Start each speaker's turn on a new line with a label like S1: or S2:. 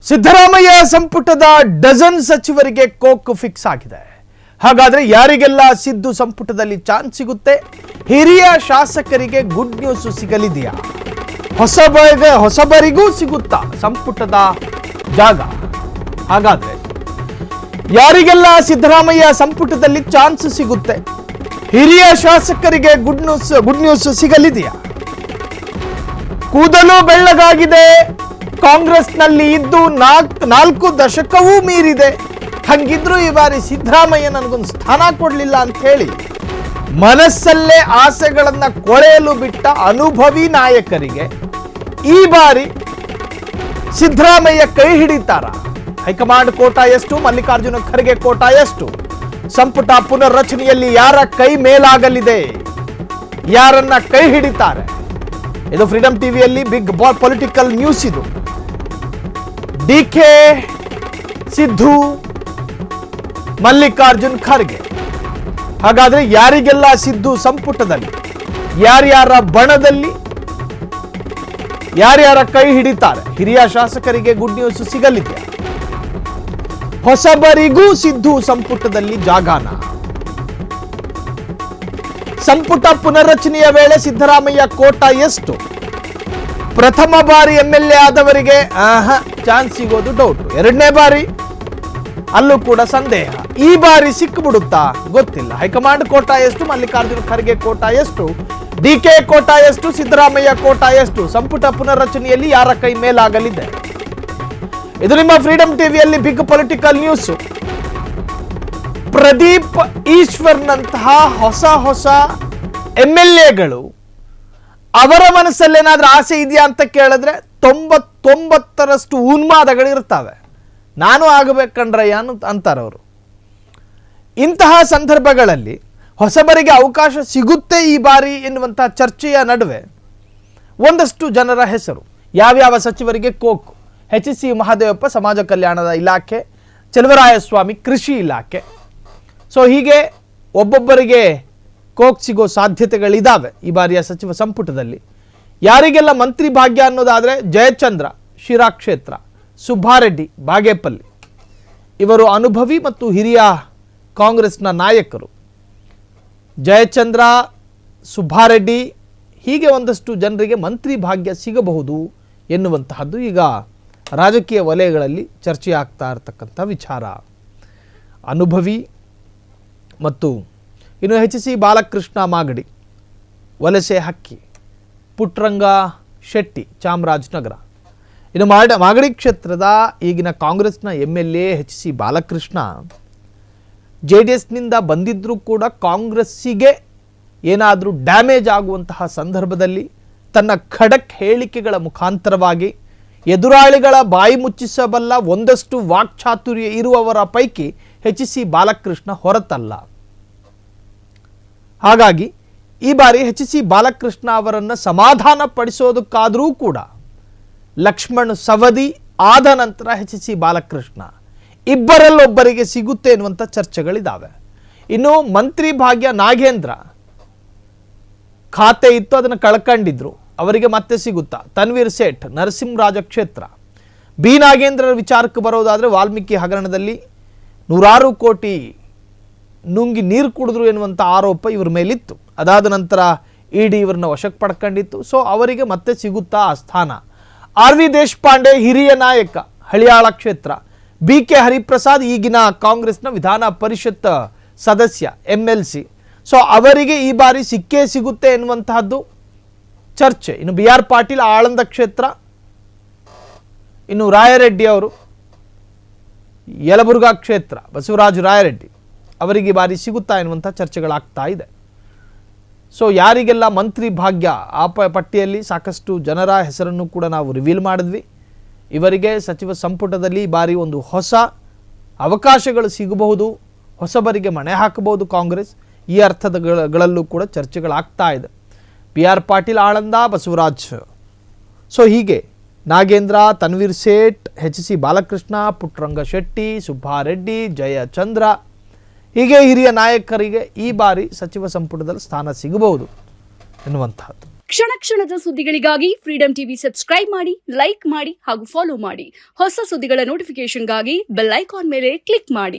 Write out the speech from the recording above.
S1: ಸಿದ್ದರಾಮಯ್ಯ ಸಂಪುಟದ ಡಜನ್ ಸಚಿವರಿಗೆ coke fix ಆಗಿದೆ. ಹಾಗಾದ್ರೆ ಯಾರಿಗೆಲ್ಲ ಸಿದ್ದು ಸಂಪುಟದಲ್ಲಿ ಚಾನ್ಸ್ ಸಿಗುತ್ತೆ? ಹಿರಿಯ ಶಾಸಕರಿಗೆ ಗುಡ್ ನ್ಯೂಸ್ ಸಿಗಲಿದೆಯಾ? ಹೊಸಬರಿಗೂ ಸಿಗುತ್ತಾ ಸಂಪುಟದ ಜಾಗ? ಹಾಗಾದ್ರೆ ಯಾರಿಗೆಲ್ಲ ಸಿದ್ದರಾಮಯ್ಯ ಸಂಪುಟದಲ್ಲಿ ಚಾನ್ಸ್ ಸಿಗುತ್ತೆ? ಹಿರಿಯ ಶಾಸಕರಿಗೆ ಗುಡ್ ನ್ಯೂಸ್ ಸಿಗಲಿದೆಯಾ? ಕೂದಲು ಬೆಳ್ಳಗಾಗಿದೆ, ಕಾಂಗ್ರೆಸ್ನಲ್ಲಿ ಇದ್ದು 4 ದಶಕವೂ ಮೀರಿದೆ. ಹಂಗಿದ್ರು ಈ ಬಾರಿ ಸಿದ್ದರಾಮಯ್ಯ ನನಗೊಂದು ಸ್ಥಾನ ಕೊಡಲಿಲ್ಲ ಅಂತ ಹೇಳಿ ಮನಸ್ಸಲ್ಲೇ ಆಸೆಗಳನ್ನ ಕೊಳೆಯಲು ಬಿಟ್ಟ ಅನುಭವಿ ನಾಯಕರಿಗೆ ಈ ಬಾರಿ ಸಿದ್ದರಾಮಯ್ಯ ಕೈ ಹಿಡಿತಾರ? ಹೈಕಮಾಂಡ್ ಕೋಟಾ ಎಷ್ಟು? ಮಲ್ಲಿಕಾರ್ಜುನ ಖರ್ಗೆ ಕೋಟಾ ಎಷ್ಟು? ಸಂಪುಟ ಪುನರ್ರಚನೆಯಲ್ಲಿ ಯಾರ ಕೈ ಮೇಲಾಗಲಿದೆ? ಯಾರನ್ನ ಕೈ ಹಿಡಿತಾರೆ? ಇದು ಫ್ರೀಡಂ ಟಿವಿಯಲ್ಲಿ ಬಿಗ್ ಪೊಲಿಟಿಕಲ್ ನ್ಯೂಸ್. ಇದು ಡಿಕೆ, ಸಿದ್ದು, ಮಲ್ಲಿಕಾರ್ಜುನ್ ಖರ್ಗೆ. ಹಾಗಾದ್ರೆ ಯಾರಿಗೆಲ್ಲ ಸಿದ್ದು ಸಂಪುಟದಲ್ಲಿ, ಯಾರ್ಯಾರ ಬಣದಲ್ಲಿ ಯಾರ್ಯಾರ ಕೈ ಹಿಡಿತಾರೆ? ಹಿರಿಯ ಶಾಸಕರಿಗೆ ಗುಡ್ ನ್ಯೂಸ್ ಸಿಗಲಿದೆಯಾ? ಹೊಸಬರಿಗೂ ಸಿದ್ದು ಸಂಪುಟದಲ್ಲಿ ಜಾಗಾನ? ಸಂಪುಟ ಪುನರ್ರಚನೆಯ ವೇಳೆ ಸಿದ್ದರಾಮಯ್ಯ ಕೋಟಾ ಎಷ್ಟು? ಪ್ರಥಮ ಬಾರಿ MLA ಆದವರಿಗೆ ಚಾನ್ಸ್ ಸಿಗೋದು ಡೌಟ್. 2ನೇ ಬಾರಿ ಅಲ್ಲೂ ಕೂಡ ಸಂದೇಹ. ಈ ಬಾರಿ ಸಿಕ್ಕಿಬಿಡುತ್ತಾ ಗೊತ್ತಿಲ್ಲ. ಹೈಕಮಾಂಡ್ ಕೋಟಾ ಎಷ್ಟು? ಮಲ್ಲಿಕಾರ್ಜುನ ಖರ್ಗೆ ಕೋಟಾ ಎಷ್ಟು? ಡಿಕೆ ಕೋಟಾ ಎಷ್ಟು? ಸಿದ್ದರಾಮಯ್ಯ ಕೋಟಾ ಎಷ್ಟು? ಸಂಪುಟ ಪುನರ್ರಚನೆಯಲ್ಲಿ ಯಾರ ಕೈ ಮೇಲಾಗಲಿದೆ? ಇದು ನಿಮ್ಮ ಫ್ರೀಡಂ ಟಿವಿಯಲ್ಲಿ ಬಿಗ್ ಪೊಲಿಟಿಕಲ್ ನ್ಯೂಸ್. ಪ್ರದೀಪ್ ಈಶ್ವರ್ನಂತಹ ಹೊಸ MLAಗಳು ಅವರ ಮನಸ್ಸಲ್ಲೇನಾದ್ರೂ ಆಸೆ ಇದೆಯಾ ಅಂತ ಕೇಳಿದ್ರೆ 99% ಉನ್ಮಾದಗಳಿರ್ತವೆ. ನಾನು ಆಗಬೇಕಂಡ್ರಯ್ಯ ಅಂತಾರವರು. ಇಂತಹ ಸಂದರ್ಭಗಳಲ್ಲಿ ಹೊಸಬರಿಗೆ ಅವಕಾಶ ಸಿಗುತ್ತೆ ಈ ಬಾರಿ ಎನ್ನುವಂತಹ ಚರ್ಚೆಯ ನಡುವೆ ಒಂದಷ್ಟು ಜನರ ಹೆಸರು. ಯಾವ್ಯಾವ ಸಚಿವರಿಗೆ ಕೋಕು? HC ಮಹದೇವಪ್ಪ ಸಮಾಜ ಕಲ್ಯಾಣದ ಇಲಾಖೆ, ಚಲುವರಾಯಸ್ವಾಮಿ ಕೃಷಿ ಇಲಾಖೆ. ಸೊ ಹೀಗೆ ಒಬ್ಬೊಬ್ಬರಿಗೆ ಕೋಕ್ ಸಿಗೋ ಸಾಧ್ಯತೆಗಳಿದ್ದಾವೆ ಈ ಬಾರಿಯ ಸಚಿವ ಸಂಪುಟದಲ್ಲಿ. ಯಾರಿಗೆಲ್ಲ ಮಂತ್ರಿ ಭಾಗ್ಯ ಅನ್ನೋದಾದರೆ ಜಯಚಂದ್ರ ಶಿರಾ ಕ್ಷೇತ್ರ, ಸುಬ್ಬಾರೆಡ್ಡಿ ಬಾಗೇಪಲ್ಲಿ, ಇವರು ಅನುಭವಿ ಮತ್ತು ಹಿರಿಯ ಕಾಂಗ್ರೆಸ್ನ ನಾಯಕರು. ಜಯಚಂದ್ರ, ಸುಬ್ಬಾರೆಡ್ಡಿ, ಹೀಗೆ ಒಂದಷ್ಟು ಜನರಿಗೆ ಮಂತ್ರಿ ಭಾಗ್ಯ ಸಿಗಬಹುದು ಎನ್ನುವಂತಹದ್ದು ಈಗ ರಾಜಕೀಯ ವಲಯಗಳಲ್ಲಿ ಚರ್ಚೆ ಆಗ್ತಾ ಇರತಕ್ಕಂಥ ವಿಚಾರ. ಅನುಭವಿ ಮತ್ತು ಇನ್ನು HC ಬಾಲಕೃಷ್ಣ ಮಾಗಡಿ, ವಲಸೆ ಹಕ್ಕಿ, ಪುಟ್ಟರಂಗ ಶೆಟ್ಟಿ ಚಾಮರಾಜನಗರ. ಇನ್ನು ಮಾಗಡಿ ಕ್ಷೇತ್ರದ ಈಗಿನ ಕಾಂಗ್ರೆಸ್ನ MLA HC ಬಾಲಕೃಷ್ಣ JDSನಿಂದ ಬಂದಿದ್ದರೂ ಕೂಡ ಕಾಂಗ್ರೆಸ್ಸಿಗೆ ಏನಾದರೂ ಡ್ಯಾಮೇಜ್ ಆಗುವಂತಹ ಸಂದರ್ಭದಲ್ಲಿ ತನ್ನ ಖಡಕ್ ಹೇಳಿಕೆಗಳ ಮುಖಾಂತರವಾಗಿ ಎದುರಾಳಿಗಳ ಬಾಯಿ ಮುಚ್ಚಿಸಬಲ್ಲ ಒಂದಷ್ಟು ವಾಕ್ಚಾತುರ್ಯ ಇರುವವರ ಪೈಕಿ HC ಬಾಲಕೃಷ್ಣ ಹೊರತಲ್ಲ. ಹಾಗಾಗಿ ಈ ಬಾರಿ HC ಬಾಲಕೃಷ್ಣ ಅವರನ್ನು ಸಮಾಧಾನ ಪಡಿಸೋದಕ್ಕಾದರೂ ಕೂಡ ಲಕ್ಷ್ಮಣ್ ಸವದಿ ಆದ ನಂತರ HC ಬಾಲಕೃಷ್ಣ ಇಬ್ಬರಲ್ಲೊಬ್ಬರಿಗೆ ಸಿಗುತ್ತೆ ಎನ್ನುವಂಥ ಚರ್ಚೆಗಳಿದ್ದಾವೆ. ಇನ್ನು ಮಂತ್ರಿ ಭಾಗ್ಯ ನಾಗೇಂದ್ರ ಖಾತೆ ಇತ್ತು, ಅದನ್ನು ಕಳ್ಕೊಂಡಿದ್ರು, ಅವರಿಗೆ ಮತ್ತೆ ಸಿಗುತ್ತಾ? ತನ್ವೀರ್ ಸೇಠ್ ನರಸಿಂಹರಾಜ ಕ್ಷೇತ್ರ. ಬಿ ನಾಗೇಂದ್ರರ ವಿಚಾರಕ್ಕೆ ಬರೋದಾದರೆ ವಾಲ್ಮೀಕಿ ಹಗರಣದಲ್ಲಿ 100 ಕೋಟಿ ನುಂಗಿ ನೀರು ಕುಡಿದ್ರು ಎನ್ನುವಂಥ ಆರೋಪ ಇವ್ರ ಮೇಲಿತ್ತು. ಅದಾದ ನಂತರ ED ಇವ್ರನ್ನ ವಶಕ್ಕೆ ಪಡ್ಕೊಂಡಿತ್ತು. ಸೊ ಅವರಿಗೆ ಮತ್ತೆ ಸಿಗುತ್ತಾ ಆ ಸ್ಥಾನ? RV ದೇಶಪಾಂಡೆ ಹಿರಿಯ ನಾಯಕ, ಹಳಿಯಾಳ ಕ್ಷೇತ್ರ. BK ಹರಿಪ್ರಸಾದ್ ಈಗಿನ ಕಾಂಗ್ರೆಸ್ನ ವಿಧಾನ ಪರಿಷತ್ ಸದಸ್ಯ MLC. ಸೊ ಅವರಿಗೆ ಈ ಬಾರಿ ಸಿಕ್ಕೇ ಸಿಗುತ್ತೆ ಎನ್ನುವಂತಹದ್ದು ಚರ್ಚೆ. ಇನ್ನು BR ಪಾಟೀಲ್ ಆಳಂದ ಕ್ಷೇತ್ರ. ಇನ್ನು ರಾಯರೆಡ್ಡಿ ಅವರು ಯಲಬುರ್ಗಾ ಕ್ಷೇತ್ರ, ಬಸವರಾಜ ರಾಯರೆಡ್ಡಿ, ಅವರಿಗೆ ಬಾರಿ ಸಿಗುತ್ತಾ ಎನ್ನುವಂಥ ಚರ್ಚೆಗಳಾಗ್ತಾ ಇದೆ. ಸೊ ಯಾರಿಗೆಲ್ಲ ಮಂತ್ರಿ ಭಾಗ್ಯ, ಆ ಪಟ್ಟಿಯಲ್ಲಿ ಸಾಕಷ್ಟು ಜನರ ಹೆಸರನ್ನು ಕೂಡ ನಾವು ರಿವೀಲ್ ಮಾಡಿದ್ವಿ. ಇವರಿಗೆ ಸಚಿವ ಸಂಪುಟದಲ್ಲಿ ಬಾರಿ ಒಂದು ಹೊಸ ಅವಕಾಶಗಳು ಸಿಗಬಹುದು, ಹೊಸಬರಿಗೆ ಮಣೆ ಹಾಕಬಹುದು ಕಾಂಗ್ರೆಸ್. ಈ ಅರ್ಥಗಳಲ್ಲೂ ಕೂಡ ಚರ್ಚೆಗಳಾಗ್ತಾ ಇದೆ. BR ಪಾಟೀಲ್ ಆಳಂದ, ಬಸವರಾಜ್, ಸೊ ಹೀಗೆ ನಾಗೇಂದ್ರ, ತನ್ವೀರ್ ಸೇಠ್, HC ಬಾಲಕೃಷ್ಣ, ಪುಟ್ಟರಂಗ ಶೆಟ್ಟಿ, ಸುಬ್ಬಾರೆಡ್ಡಿ, ಜಯಚಂದ್ರ, ಹೀಗೆ ಹಿರಿಯ ನಾಯಕರಿಗೆ ಈ ಬಾರಿ ಸಚಿವ ಸಂಪುಟದಲ್ಲಿ ಸ್ಥಾನ ಸಿಗಬಹುದು ಎನ್ನುವಂತಹದ್ದು.
S2: ಕ್ಷಣ ಕ್ಷಣದ ಸುದ್ದಿಗಳಿಗಾಗಿ ಫ್ರೀಡಂ ಟಿವಿ ಸಬ್ಸ್ಕ್ರೈಬ್ ಮಾಡಿ, ಲೈಕ್ ಮಾಡಿ ಹಾಗೂ ಫಾಲೋ ಮಾಡಿ. ಹೊಸ ಸುದ್ದಿಗಳ ನೋಟಿಫಿಕೇಶನ್ಗಾಗಿ ಬೆಲ್ ಐಕಾನ್ ಮೇಲೆ ಕ್ಲಿಕ್ ಮಾಡಿ.